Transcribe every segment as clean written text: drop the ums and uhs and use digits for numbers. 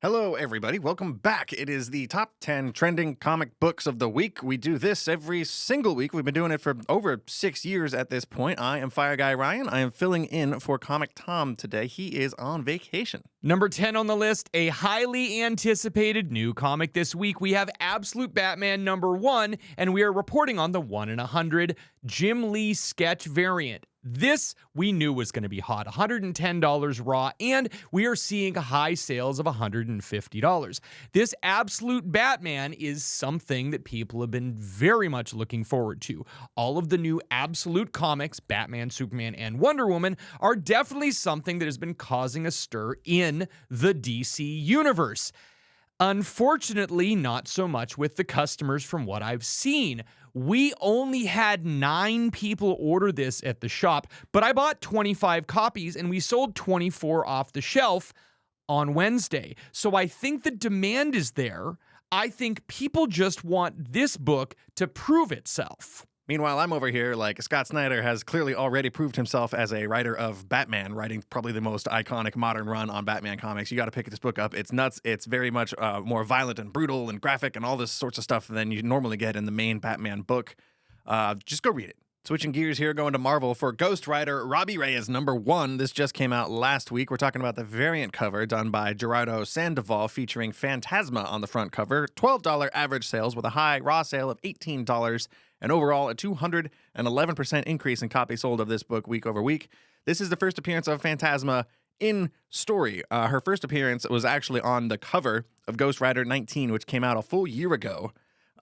Hello, everybody. Welcome back. It is the top 10 trending comic books of the week. We do this every single week. We've been doing it for over 6 years at this point. I am Fire Guy Ryan. I am filling in for Comic Tom today. He is on vacation. Number 10 on the list, a highly anticipated new comic this week. We have Absolute Batman #1, and we are reporting on the 1 in 100 Jim Lee sketch variant. This we knew was going to be hot, $110 raw, and we are seeing high sales of $150. This Absolute Batman is something that people have been very much looking forward to. All of the new Absolute comics, Batman, Superman, and Wonder Woman, are definitely something that has been causing a stir in the DC universe. Unfortunately, not so much with the customers from what I've seen. We only had 9 people order this at the shop, but I bought 25 copies and we sold 24 off the shelf on Wednesday. So I think the demand is there. I think people just want this book to prove itself. Meanwhile, I'm over here like Scott Snyder has clearly already proved himself as a writer of Batman, writing probably the most iconic modern run on Batman comics. You got to pick this book up. It's nuts. It's very much more violent and brutal and graphic and all this sorts of stuff than you normally get in the main Batman book. Just go read it. Switching gears here, going to Marvel for Ghost Rider Robbie Reyes #1. This just came out last week. We're talking about the variant cover done by Gerardo Sandoval featuring Phantasma on the front cover. $12 average sales with a high raw sale of $18 and overall a 211% increase in copies sold of this book week over week. This is the first appearance of Phantasma in story. Her first appearance was actually on the cover of Ghost Rider 19, which came out a full year ago.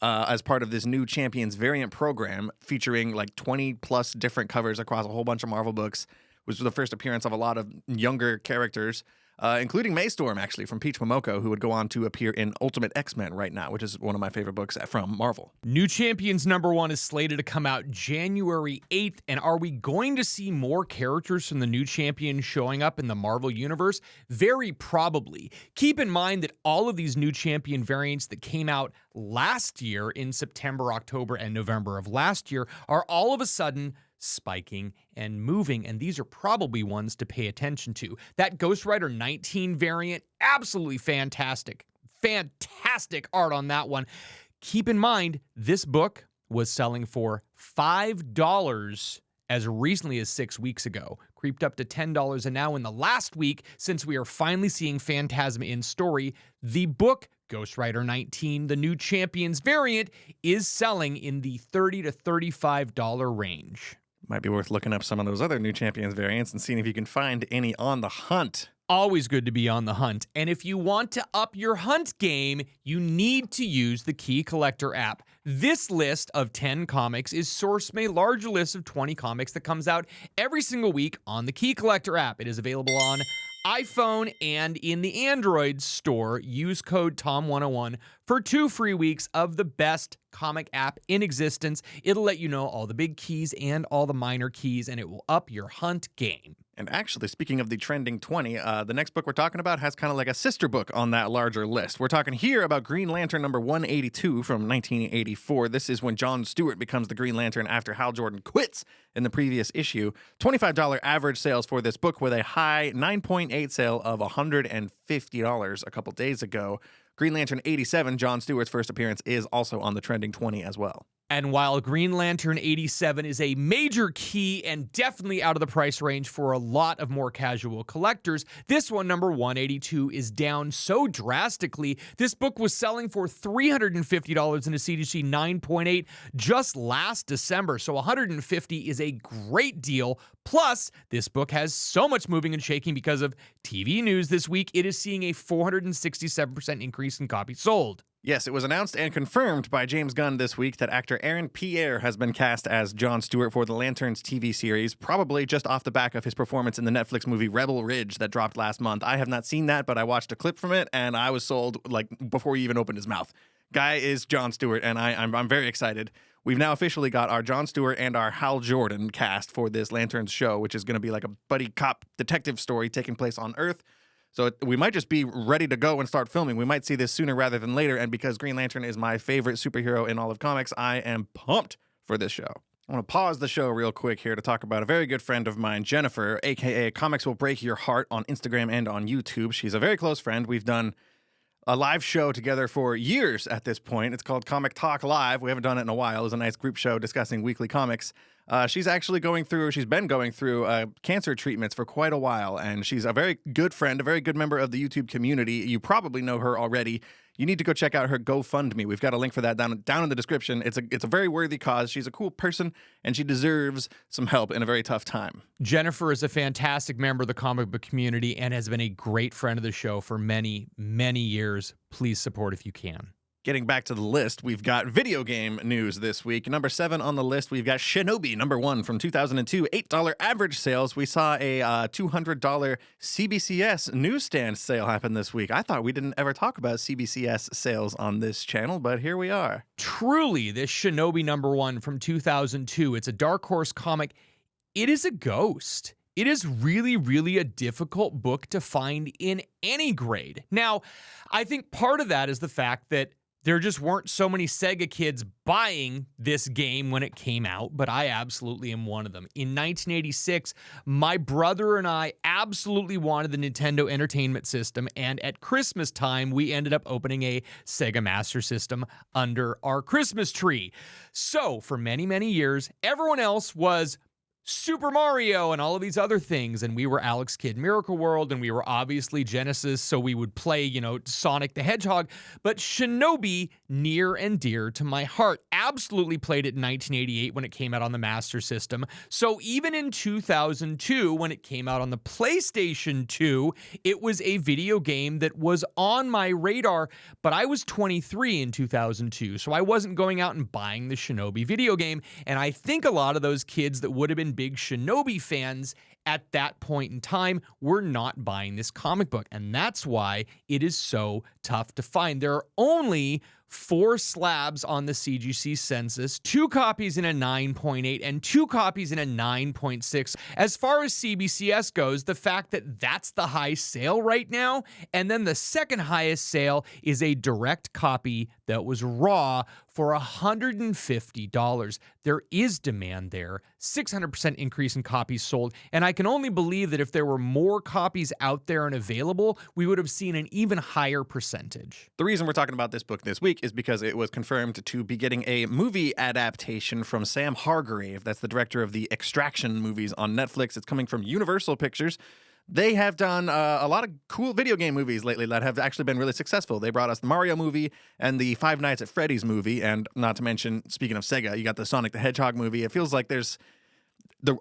As part of this new Champions variant program featuring like 20 plus different covers across a whole bunch of Marvel books, which was the first appearance of a lot of younger characters, including Maystorm, actually, from Peach Momoko, who would go on to appear in Ultimate X-Men right now, which is one of my favorite books from Marvel. New Champions #1 is slated to come out January 8th, and are we going to see more characters from the New Champions showing up in the Marvel Universe? Very probably. Keep in mind that all of these New Champion variants that came out last year in September, October, and November of last year are all of a sudden spiking and moving, and these are probably ones to pay attention to. That Ghost Rider 19 variant, absolutely fantastic. Fantastic art on that one. Keep in mind, this book was selling for $5 as recently as 6 weeks ago, creeped up to $10, and now in the last week, since we are finally seeing Phantasma in story, the book Ghost Rider 19, the New Champions variant, is selling in the $30 to $35 range. Might be worth looking up some of those other New Champions variants and seeing if you can find any on the hunt. Always good to be on the hunt. And if you want to up your hunt game, you need to use the Key Collector app. This list of 10 comics is sourced from a larger list of 20 comics that comes out every single week on the Key Collector app. It is available on iPhone and in the Android store. Use code TOM101 for 2 free weeks of the best comic app in existence. It'll let you know all the big keys and all the minor keys, and it will up your hunt game. And actually, speaking of the trending 20, the next book we're talking about has kind of like a sister book on that larger list. We're talking here about Green Lantern #182 from 1984. This is when John Stewart becomes the Green Lantern after Hal Jordan quits in the previous issue. $25 average sales for this book with a high 9.8 sale of $150 a couple days ago. Green Lantern 87, John Stewart's first appearance, is also on the trending 20 as well. And while Green Lantern 87 is a major key and definitely out of the price range for a lot of more casual collectors, this one, #182, is down so drastically. This book was selling for $350 in a CGC 9.8 just last December, so $150 is a great deal. Plus, this book has so much moving and shaking because of TV news this week. It is seeing a 467% increase in copies sold. Yes, it was announced and confirmed by James Gunn this week that actor Aaron Pierre has been cast as John Stewart for the Lanterns TV series, probably just off the back of his performance in the Netflix movie Rebel Ridge that dropped last month. I have not seen that, but I watched a clip from it, and I was sold like before he even opened his mouth. Guy is John Stewart, and I'm very excited. We've now officially got our John Stewart and our Hal Jordan cast for this Lanterns show, which is going to be like a buddy cop detective story taking place on Earth. So we might just be ready to go and start filming. We might see this sooner rather than later. And because Green Lantern is my favorite superhero in all of comics, I am pumped for this show. I want to pause the show real quick here to talk about a very good friend of mine, Jennifer, a.k.a. Comics Will Break Your Heart on Instagram and on YouTube. She's a very close friend. We've done a live show together for years at this point. It's called Comic Talk Live. We haven't done it in a while. It was a nice group show discussing weekly comics. She's been going through cancer treatments for quite a while, and she's a very good friend, a very good member of the YouTube community. You probably know her already. You need to go check out her Gofundme. We've got a link for that down in the description. It's a very worthy cause. She's a cool person, and she deserves some help in a very tough time. Jennifer is a fantastic member of the comic book community and has been a great friend of the show for many, many years. Please support if you can. Getting back to the list, we've got video game news this week. Number 7 on the list, we've got Shinobi, number 1 from 2002, $8 average sales. We saw a $200 CBCS newsstand sale happen this week. I thought we didn't ever talk about CBCS sales on this channel, but here we are. Truly, this Shinobi number 1 from 2002, it's a Dark Horse comic. It is a ghost. It is really, really a difficult book to find in any grade. Now, I think part of that is the fact that there just weren't so many Sega kids buying this game when it came out, but I absolutely am one of them. In 1986, my brother and I absolutely wanted the Nintendo Entertainment System, and at Christmas time, we ended up opening a Sega Master System under our Christmas tree. So, for many, many years, everyone else was Super Mario and all of these other things, and we were Alex Kidd Miracle World, and we were obviously Genesis, so we would play, Sonic the Hedgehog, but Shinobi, near and dear to my heart. Absolutely played it in 1988 when it came out on the Master System, so even in 2002, when it came out on the PlayStation 2, it was a video game that was on my radar, but I was 23 in 2002, so I wasn't going out and buying the Shinobi video game, and I think a lot of those kids that would have been big Shinobi fans at that point in time were not buying this comic book, and that's why it is so tough to find. There are only 4 slabs on the CGC census, 2 copies in a 9.8 and 2 copies in a 9.6. As far as CBCS goes, the fact that that's the high sale right now, and then the second highest sale is a direct copy that was raw for $150. There is demand there, 600% increase in copies sold, and I can only believe that if there were more copies out there and available, we would have seen an even higher percentage. The reason we're talking about this book this week is because it was confirmed to be getting a movie adaptation from Sam Hargrave. That's the director of the Extraction movies on Netflix. It's coming from Universal Pictures. They have done a lot of cool video game movies lately that have actually been really successful. They brought us the Mario movie and the Five Nights at Freddy's movie, and not to mention, speaking of Sega, you got the Sonic the Hedgehog movie. It feels like there's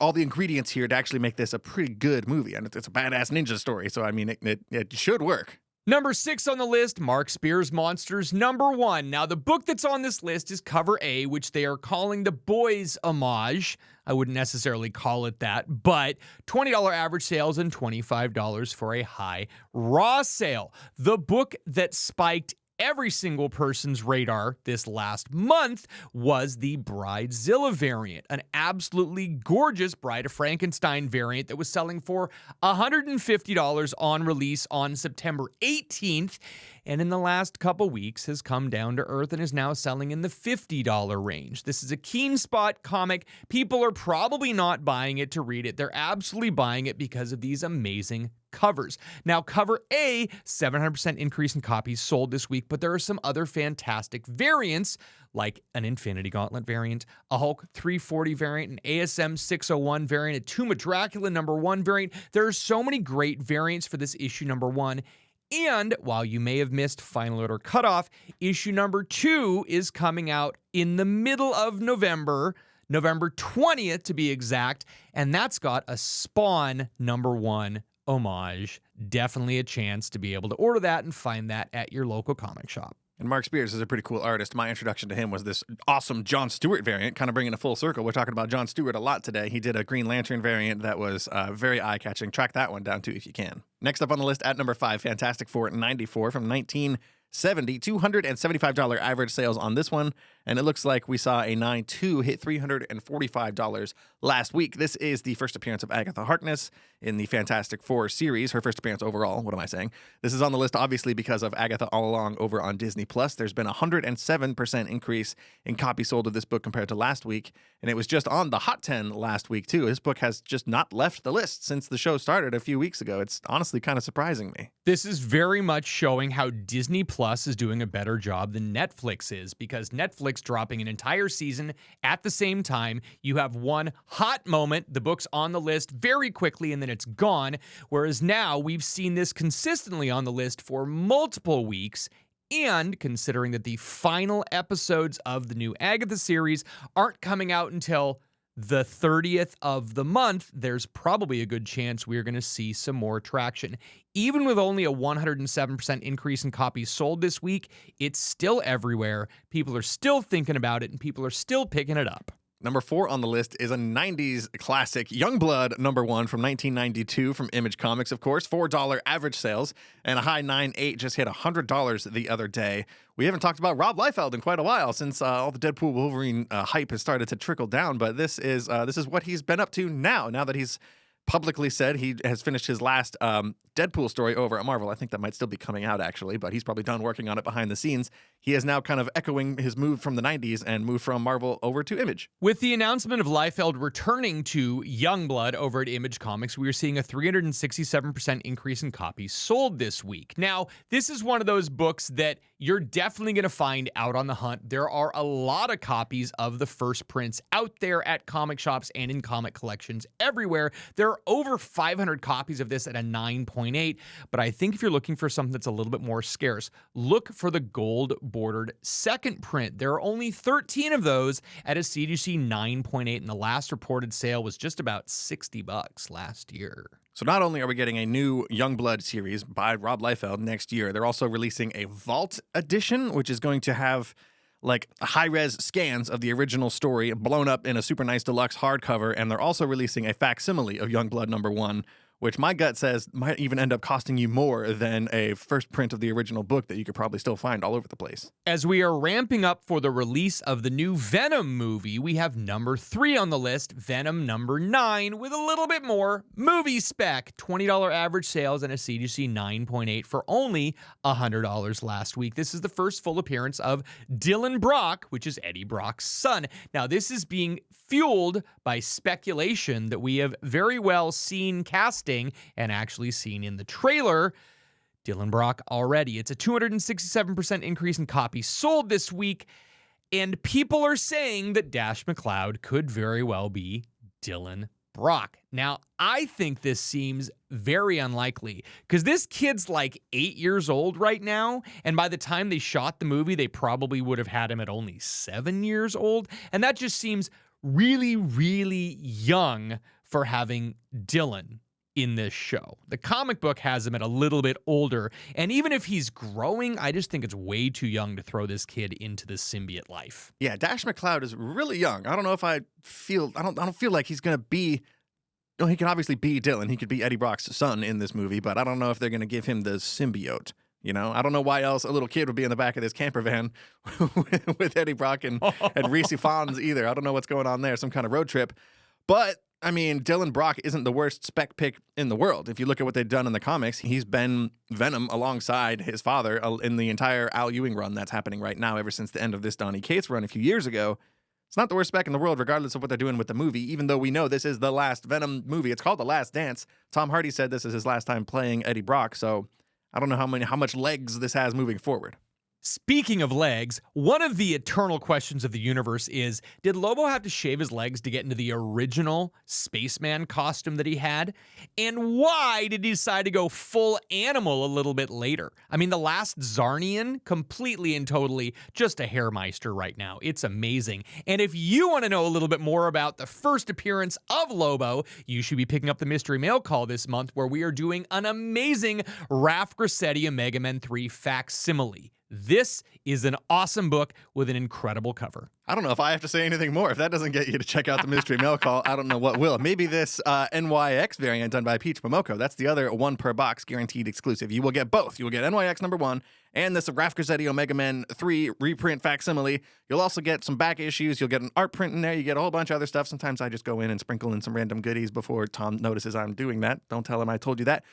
all the ingredients here to actually make this a pretty good movie, and it's a badass ninja story, so I mean, it should work. Number 6 on the list, Mark Spears' Monsters, number 1. Now, the book that's on this list is Cover A, which they are calling the Boys Homage. I wouldn't necessarily call it that, but $20 average sales and $25 for a high raw sale. The book that spiked every single person's radar this last month was the Bridezilla variant, an absolutely gorgeous Bride of Frankenstein variant that was selling for $150 on release on September 18th, and in the last couple weeks has come down to earth and is now selling in the $50 range. This is a Keen Spot comic. People are probably not buying it to read it. They're absolutely buying it because of these amazing covers. Now, Cover A, 700% increase in copies sold this week, but there are some other fantastic variants, like an Infinity Gauntlet variant, a Hulk 340 variant, an ASM 601 variant, a Tomb of Dracula number 1 variant. There are so many great variants for this issue number 1. And while you may have missed Final Order Cutoff, issue number 2 is coming out in the middle of November 20th to be exact, and that's got a Spawn number 1 homage. Definitely a chance to be able to order that and find that at your local comic shop. And Mark Spears is a pretty cool artist. My introduction to him was this awesome Jon Stewart variant, kind of bringing it full circle. We're talking about Jon Stewart a lot today. He did a Green Lantern variant that was very eye-catching. Track that one down, too, if you can. Next up on the list at number 5, Fantastic Four 94 from 1970. $275 average sales on this one. and it looks like we saw a 9.2 hit $345 last week. This is the first appearance of Agatha Harkness in the Fantastic Four series, her first appearance overall. What am I saying? This is on the list, obviously, because of Agatha All Along over on Disney+. There's been a 107% increase in copies sold of this book compared to last week, and it was just on the Hot 10 last week, too. This book has just not left the list since the show started a few weeks ago. It's honestly kind of surprising me. This is very much showing how Disney Plus is doing a better job than Netflix is, because Netflix dropping an entire season at the same time, you have one hot moment, the book's on the list very quickly, and then it's gone, whereas now we've seen this consistently on the list for multiple weeks. And considering that the final episodes of the new Agatha series aren't coming out until the 30th of the month, there's probably a good chance we're going to see some more traction. Even with only a 107% increase in copies sold this week, it's still everywhere. People are still thinking about it, and people are still picking it up. Number 4 on the list is a 90s classic, Youngblood #1 from 1992 from Image Comics, of course. $4 average sales and a high 9.8 just hit $100 the other day. We haven't talked about Rob Liefeld in quite a while since all the Deadpool Wolverine hype has started to trickle down, but this is what he's been up to now that he's publicly said he has finished his last Deadpool story over at Marvel. I think that might still be coming out, actually, but he's probably done working on it behind the scenes. He is now kind of echoing his move from the 90s and moved from Marvel over to Image. With the announcement of Liefeld returning to Youngblood over at Image Comics, we are seeing a 367% increase in copies sold this week. Now, this is one of those books that you're definitely going to find out on the hunt. There are a lot of copies of the first prints out there at comic shops and in comic collections everywhere. There are over 500 copies of this at a 9.8, but I think if you're looking for something that's a little bit more scarce, look for the gold-bordered second print. There are only 13 of those at a CGC 9.8, and the last reported sale was just about $60 last year. So not only are we getting a new Youngblood series by Rob Liefeld next year, they're also releasing a Vault edition, which is going to have like high-res scans of the original story blown up in a super nice deluxe hardcover, and they're also releasing a facsimile of Youngblood #1, which my gut says might even end up costing you more than a first print of the original book that you could probably still find all over the place. As we are ramping up for the release of the new Venom movie, we have number 3 on the list, Venom #9, with a little bit more movie spec. $20 average sales and a CGC 9.8 for only $100 last week. This is the first full appearance of Dylan Brock, which is Eddie Brock's son. Now, this is being fueled by speculation that we have very well seen casting and actually seen in the trailer Dylan Brock already. It's a 267% increase in copies sold this week, and people are saying that Dash McCloud could very well be Dylan Brock. Now, I think this seems very unlikely because this kid's like 8 years old right now, and by the time they shot the movie, they probably would have had him at only 7 years old, and that just seems really, really young for having Dylan in this show. The comic book has him at a little bit older, and even if he's growing, I just think it's way too young to throw this kid into the symbiote life. Yeah, Dash McCloud is really young. I don't know if I don't feel like he's gonna be. No, he can obviously be Dylan. He could be Eddie Brock's son in this movie, but I don't know if they're gonna give him the symbiote. You know, I don't know why else a little kid would be in the back of this camper van with Eddie Brock and Reese Fonz either. I don't know what's going on there, some kind of road trip. But, I mean, Dylan Brock isn't the worst spec pick in the world. If you look at what they've done in the comics, he's been Venom alongside his father in the entire Al Ewing run that's happening right now ever since the end of this Donny Cates run a few years ago. It's not the worst spec in the world, regardless of what they're doing with the movie, even though we know this is the last Venom movie. It's called The Last Dance. Tom Hardy said this is his last time playing Eddie Brock, so I don't know how much legs this has moving forward. Speaking of legs, one of the eternal questions of the universe is, did Lobo have to shave his legs to get into the original spaceman costume that he had? And why did he decide to go full animal a little bit later? I mean, the last Zarnian, completely and totally just a hairmeister right now. It's amazing. And if you want to know a little bit more about the first appearance of Lobo, you should be picking up the Mystery Mail Call this month, where we are doing an amazing Raph Grassetti Omega Men 3 facsimile. This is an awesome book with an incredible cover. I don't know if I have to say anything more. If that doesn't get you to check out the Mystery Mail Call, I don't know what will. Maybe this NYX variant done by Peach Momoko. That's the other one per box guaranteed exclusive. You will get both. You will get NYX #1 and this Raf Grazzetti Omega Men 3 reprint facsimile. You'll also get some back issues. You'll get an art print in there. You get a whole bunch of other stuff. Sometimes I just go in and sprinkle in some random goodies before Tom notices I'm doing that. Don't tell him I told you that.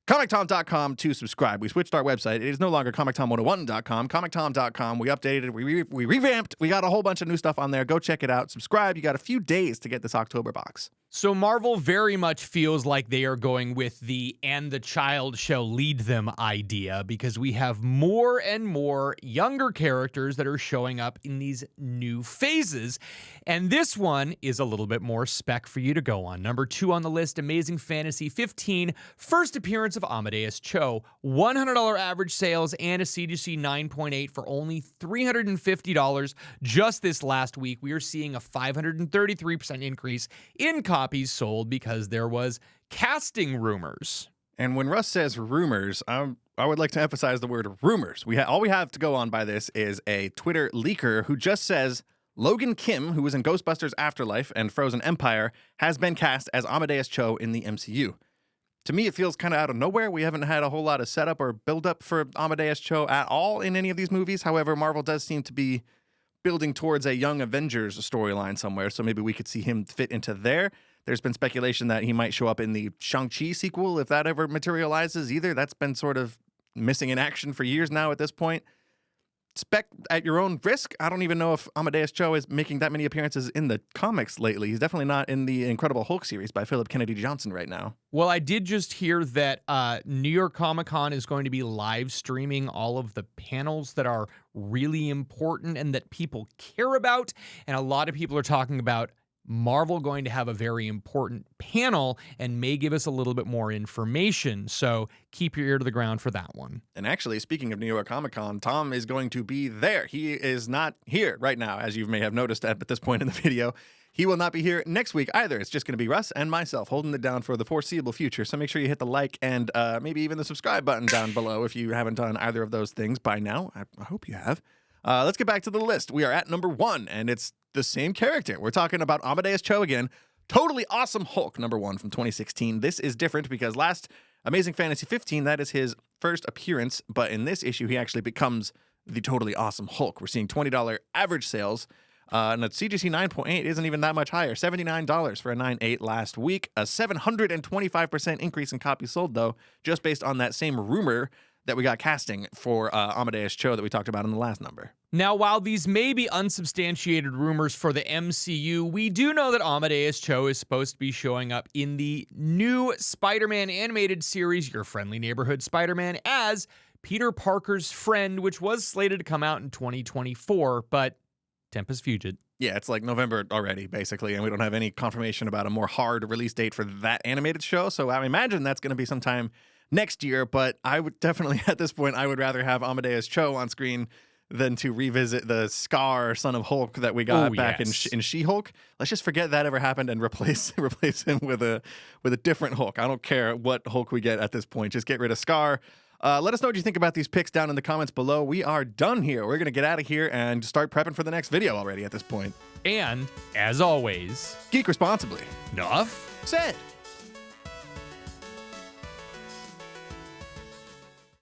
ComicTom.com to subscribe. We switched our website. It is no longer ComicTom101.com. ComicTom.com. We updated it. We revamped. We got a whole bunch of new stuff on there. Go check it out. Subscribe. You got a few days to get this October box. So Marvel very much feels like they are going with the "and the child shall lead them" idea, because we have more and more younger characters that are showing up in these new phases. And this one is a little bit more spec for you to go on. Number 2 on the list, Amazing Fantasy 15, first appearance of Amadeus Cho. $100 average sales and a CGC 9.8 for only $350 just this last week. We are seeing a 533% increase in copies sold because there was casting rumors. And when Russ says rumors, I would like to emphasize the word rumors. All we have to go on by this is a Twitter leaker who just says Logan Kim, who was in Ghostbusters Afterlife and Frozen Empire, has been cast as Amadeus Cho in the MCU. To me, it feels kind of out of nowhere. We haven't had a whole lot of setup or build-up for Amadeus Cho at all in any of these movies. However, Marvel does seem to be building towards a Young Avengers storyline somewhere, so maybe we could see him fit into there. There's been speculation that he might show up in the Shang-Chi sequel if that ever materializes either. That's been sort of missing in action for years now at this point. Spec at your own risk. I don't even know if Amadeus Cho is making that many appearances in the comics lately. He's definitely not in the Incredible Hulk series by Philip Kennedy Johnson right now. Well, I did just hear that New York Comic Con is going to be live streaming all of the panels that are really important and that people care about. And a lot of people are talking about Marvel going to have a very important panel and may give us a little bit more information. So keep your ear to the ground for that one. And actually, speaking of New York Comic Con, Tom is going to be there. He is not here right now, as you may have noticed at this point in the video. He will not be here next week either. It's just going to be Russ and myself holding it down for the foreseeable future. So make sure you hit the like and maybe even the subscribe button down below if you haven't done either of those things by now. I hope you have. Let's get back to the list. We are at number 1, and it's the same character. We're talking about Amadeus Cho again. Totally Awesome Hulk, number 1 from 2016. This is different because last Amazing Fantasy 15, that is his first appearance, but in this issue, he actually becomes the Totally Awesome Hulk. We're seeing $20 average sales, and the CGC 9.8 isn't even that much higher. $79 for a 9.8 last week. A 725% increase in copies sold, though, just based on that same rumor that we got casting for Amadeus Cho that we talked about in the last number. Now, while these may be unsubstantiated rumors for the MCU, we do know that Amadeus Cho is supposed to be showing up in the new Spider-Man animated series, Your Friendly Neighborhood Spider-Man, as Peter Parker's friend, which was slated to come out in 2024, but tempus fugit. Yeah, it's like November already, basically, and we don't have any confirmation about a more hard release date for that animated show, so I imagine that's going to be sometime next year, but I would definitely, at this point, I would rather have Amadeus Cho on screen than to revisit the Scar Son of Hulk that we got back in She-Hulk. Let's just forget that ever happened and replace him with a different Hulk. I don't care what Hulk we get at this point. Just get rid of Scar. Let us know what you think about these picks down in the comments below. We are done here. We're going to get out of here and start prepping for the next video already at this point. And, as always, geek responsibly. Nuff said.